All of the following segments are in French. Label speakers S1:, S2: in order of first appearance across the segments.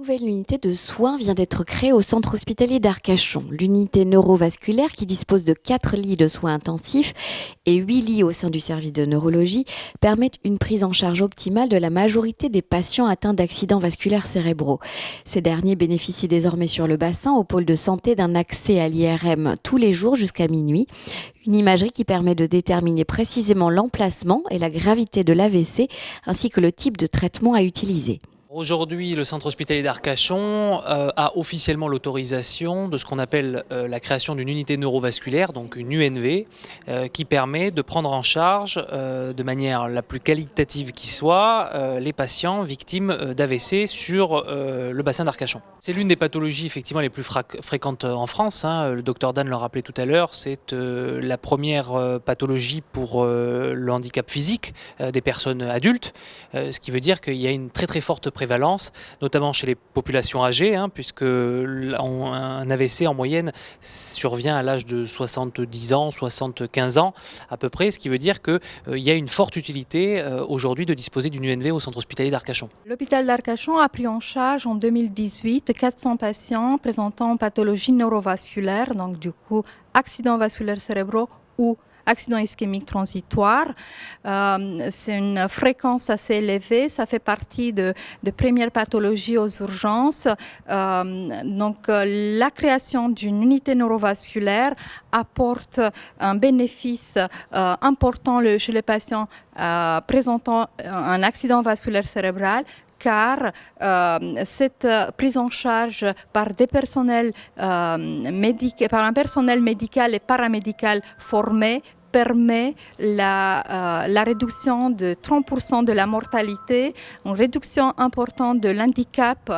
S1: Nouvelle unité de soins vient d'être créée au centre hospitalier d'Arcachon. L'unité neurovasculaire, qui dispose de 4 lits de soins intensifs et 8 lits au sein du service de neurologie, permet une prise en charge optimale de la majorité des patients atteints d'accidents vasculaires cérébraux. Ces derniers bénéficient désormais sur le bassin au pôle de santé d'un accès à l'IRM tous les jours jusqu'à minuit. Une imagerie qui permet de déterminer précisément l'emplacement et la gravité de l'AVC ainsi que le type de traitement à utiliser.
S2: Aujourd'hui, le centre hospitalier d'Arcachon a officiellement l'autorisation de ce qu'on appelle la création d'une unité neurovasculaire, donc une UNV, qui permet de prendre en charge de manière la plus qualitative qui soit les patients victimes d'AVC sur le bassin d'Arcachon. C'est l'une des pathologies effectivement les plus fréquentes en France. Le docteur Dan l'a rappelé tout à l'heure, c'est la première pathologie pour le handicap physique des personnes adultes, ce qui veut dire qu'il y a une très forte prévalence, notamment chez les populations âgées, puisque un AVC en moyenne survient à l'âge de 70 ans, 75 ans à peu près, ce qui veut dire qu'il y a une forte utilité aujourd'hui de disposer d'une UNV au centre hospitalier d'Arcachon.
S3: L'hôpital d'Arcachon a pris en charge en 2018 400 patients présentant pathologie neurovasculaire, donc du coup accidents vasculaires cérébraux ou accident ischémique transitoire. C'est une fréquence assez élevée. Ça fait partie de premières pathologies aux urgences. La création d'une unité neurovasculaire apporte un bénéfice important chez les patients présentant un accident vasculaire cérébral, car cette prise en charge par par un personnel médical et paramédical formé permet la réduction de 30% de la mortalité, une réduction importante de l'handicap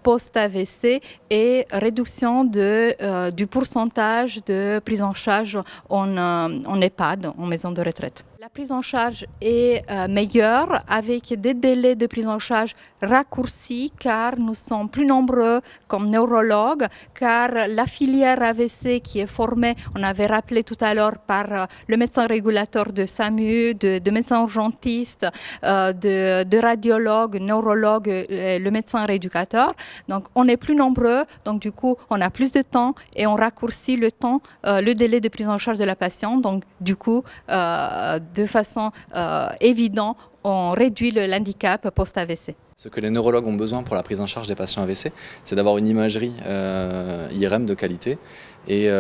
S3: post-AVC et réduction du pourcentage de prise en charge en EHPAD, en maison de retraite. La prise en charge est meilleure avec des délais de prise en charge raccourcis car nous sommes plus nombreux comme neurologues, car la filière AVC qui est formée, on avait rappelé tout à l'heure par le médecin régulateur de SAMU, de médecins urgentistes, de radiologues, neurologues, le médecin rééducateur. Donc on est plus nombreux, donc du coup on a plus de temps et on raccourcit le délai de prise en charge de la patiente. Donc du coup, de façon évidente, on réduit l'handicap post-AVC.
S4: Ce que les neurologues ont besoin pour la prise en charge des patients AVC, c'est d'avoir une imagerie IRM de qualité et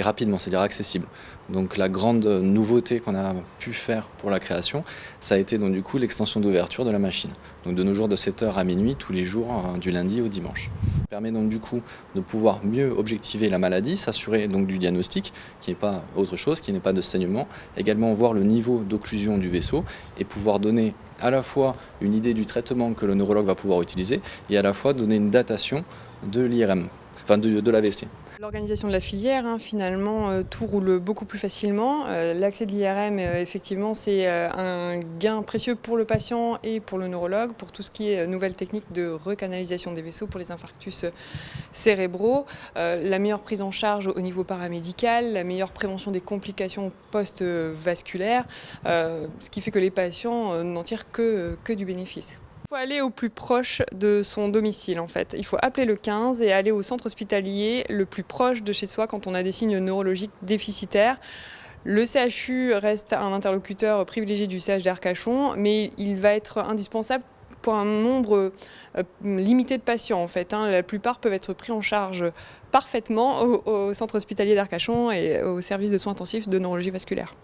S4: rapidement, c'est-à-dire accessible. Donc la grande nouveauté qu'on a pu faire pour la création, ça a été donc du coup l'extension d'ouverture de la machine. Donc de nos jours de 7h à minuit, tous les jours, du lundi au dimanche. Ça permet donc du coup de pouvoir mieux objectiver la maladie, s'assurer donc du diagnostic, qui n'est pas autre chose, qui n'est pas de saignement, également voir le niveau d'occlusion du vaisseau et pouvoir donner à la fois une idée du traitement que le neurologue va pouvoir utiliser et à la fois donner une datation de l'IRM, enfin de l'AVC.
S5: L'organisation de la filière, finalement, tout roule beaucoup plus facilement. L'accès de l'IRM, effectivement, c'est un gain précieux pour le patient et pour le neurologue, pour tout ce qui est nouvelles techniques de recanalisation des vaisseaux pour les infarctus cérébraux, la meilleure prise en charge au niveau paramédical, la meilleure prévention des complications post-vasculaires, ce qui fait que les patients n'en tirent que du bénéfice. Il faut aller au plus proche de son domicile en fait. Il faut appeler le 15 et aller au centre hospitalier le plus proche de chez soi quand on a des signes neurologiques déficitaires. Le CHU reste un interlocuteur privilégié du CH d'Arcachon, mais il va être indispensable pour un nombre limité de patients en fait. La plupart peuvent être pris en charge parfaitement au centre hospitalier d'Arcachon et au service de soins intensifs de neurologie vasculaire.